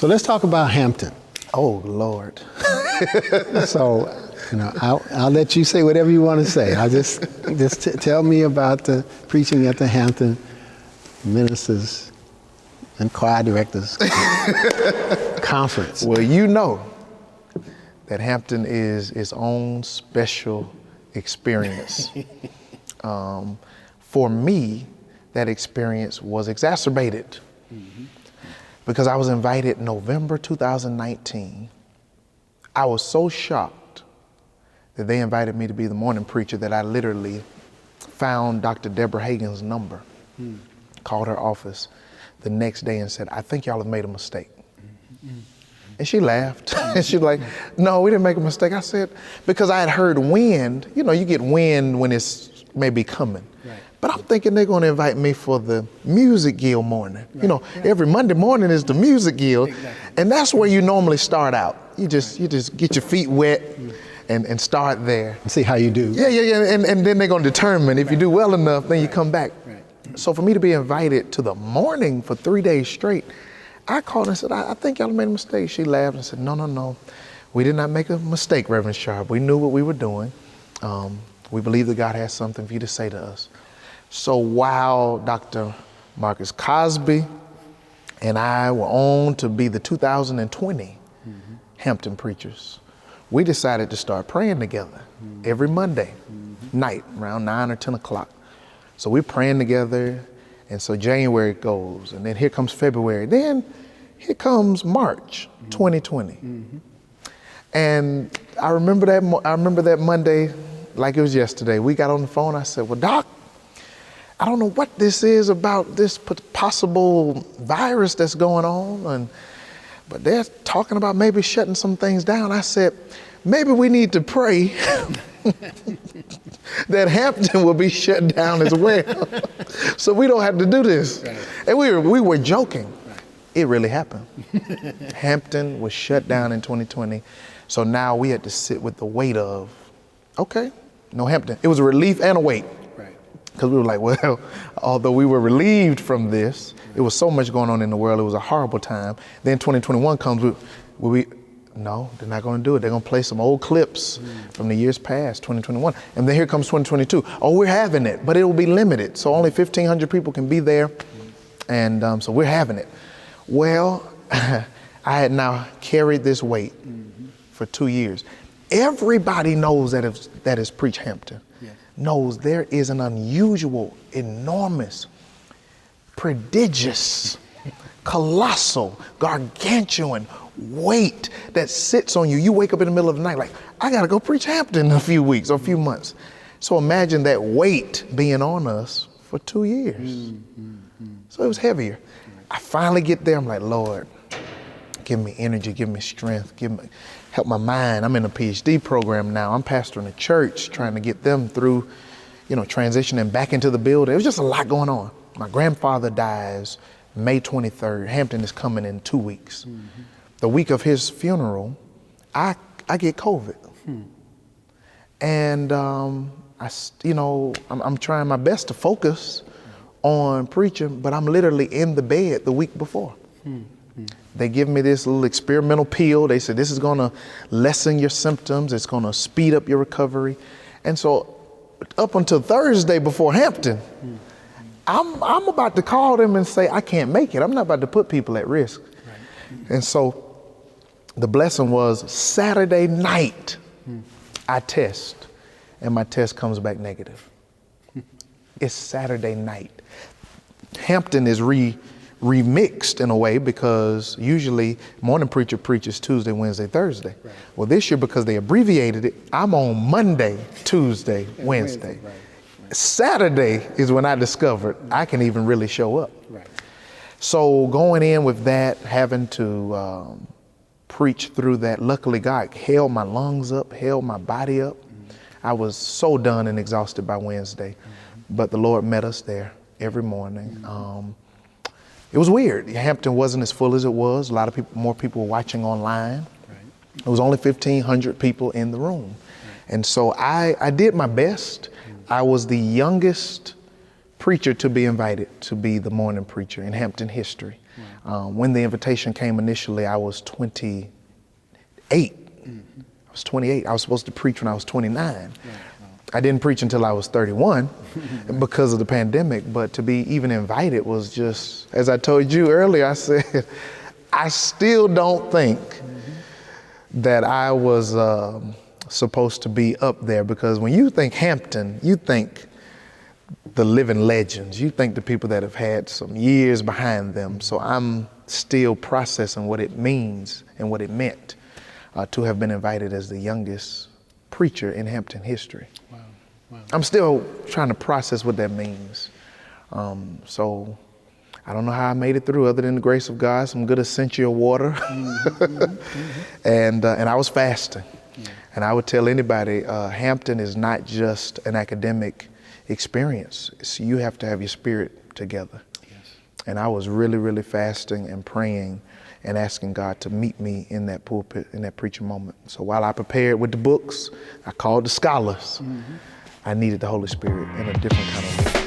So let's talk about Hampton. Oh, Lord. So, I'll let you say whatever you want to say. I'll just tell me about the preaching at the Hampton Ministers and Choir Directors Conference. Well, you know that Hampton is its own special experience. For me, that experience was exacerbated because I was invited November 2019. I was so shocked that they invited me to be the morning preacher that I literally found Dr. Deborah Hagen's number, called her office the next day and said, I think y'all have made a mistake. And she laughed. And she was like, no, we didn't make a mistake. I said, because I had heard wind. You get wind when it's maybe coming. Right. But I'm thinking they're going to invite me for the music guild morning. Right. Every Monday morning is the music guild. Exactly. And that's where you normally start out. You just get your feet wet and start there. And see how you do. Yeah. And then they're going to determine if you do well enough, then you come back. Right. So for me to be invited to the morning for 3 days straight, I called and said, I think y'all made a mistake. She laughed and said, no. We did not make a mistake, Reverend Sharpe. We knew what we were doing. We believe that God has something for you to say to us. So while Dr. Marcus Cosby and I were on to be the 2020 Hampton preachers, we decided to start praying together every Monday night around 9 or 10 o'clock. So we're praying together. And so January goes, and then here comes February. Then here comes March 2020. And I remember that Monday like it was yesterday. We got on the phone. I said, well, Doc, I don't know what this is about this possible virus that's going on, but they're talking about maybe shutting some things down. I said, maybe we need to pray that Hampton will be shut down as well, so we don't have to do this. Right. And we were joking. Right. It really happened. Hampton was shut down in 2020, so now we had to sit with the weight of, okay, no Hampton. It was a relief and a weight. Right. Because we were like, well, although we were relieved from this, it was so much going on in the world. It was a horrible time. Then 2021 comes, no, they're not going to do it. They're going to play some old clips from the years past, 2021. And then here comes 2022. Oh, we're having it, but it will be limited. So only 1,500 people can be there. And so we're having it. Well, I had now carried this weight for 2 years. Everybody knows that has preached Hampton, knows there is an unusual, enormous, prodigious, colossal, gargantuan weight that sits on you. You wake up in the middle of the night like, I got to go preach Hampton in a few weeks or a few months. So imagine that weight being on us for 2 years. So it was heavier. I finally get there. I'm like, Lord, give me energy, give me strength, help my mind. I'm in a PhD program now. I'm pastoring a church, trying to get them through, transitioning back into the building. It was just a lot going on. My grandfather dies May 23rd. Hampton is coming in 2 weeks. The week of his funeral, I get COVID. And I'm trying my best to focus on preaching, but I'm literally in the bed the week before. They give me this little experimental pill. They said, this is going to lessen your symptoms. It's going to speed up your recovery. And so up until Thursday before Hampton, I'm about to call them and say, I can't make it. I'm not about to put people at risk. Right. And so the blessing was Saturday night, I test, and my test comes back negative. It's Saturday night. Hampton is remixed in a way because usually morning preacher preaches Tuesday, Wednesday, Thursday. Right. Well, this year, because they abbreviated it, I'm on Monday, Tuesday, Wednesday. Right. Saturday is when I discovered I can even really show up. Right. So going in with that, having to preach through that, luckily God held my lungs up, held my body up. I was so done and exhausted by Wednesday, but the Lord met us there every morning. It was weird. Hampton wasn't as full as it was. A lot of more people were watching online. Right. It was only 1,500 people in the room. Right. And so I did my best. I was the youngest preacher to be invited to be the morning preacher in Hampton history. When the invitation came initially, I was 28. I was 28. I was supposed to preach when I was 29. I didn't preach until I was 31 because of the pandemic, but to be even invited was just, as I told you earlier, I said, I still don't think that I was supposed to be up there, because when you think Hampton, you think the living legends, you think the people that have had some years behind them. So I'm still processing what it means and what it meant to have been invited as the youngest preacher in Hampton history. Wow. Wow. I'm still trying to process what that means. So I don't know how I made it through, other than the grace of God, some good essential water. And I was fasting. Yeah. And I would tell anybody, Hampton is not just an academic experience. You have to have your spirit together. Yes. And I was really, really fasting and praying and asking God to meet me in that pulpit, in that preaching moment. So while I prepared with the books, I called the scholars. I needed the Holy Spirit in a different kind of way.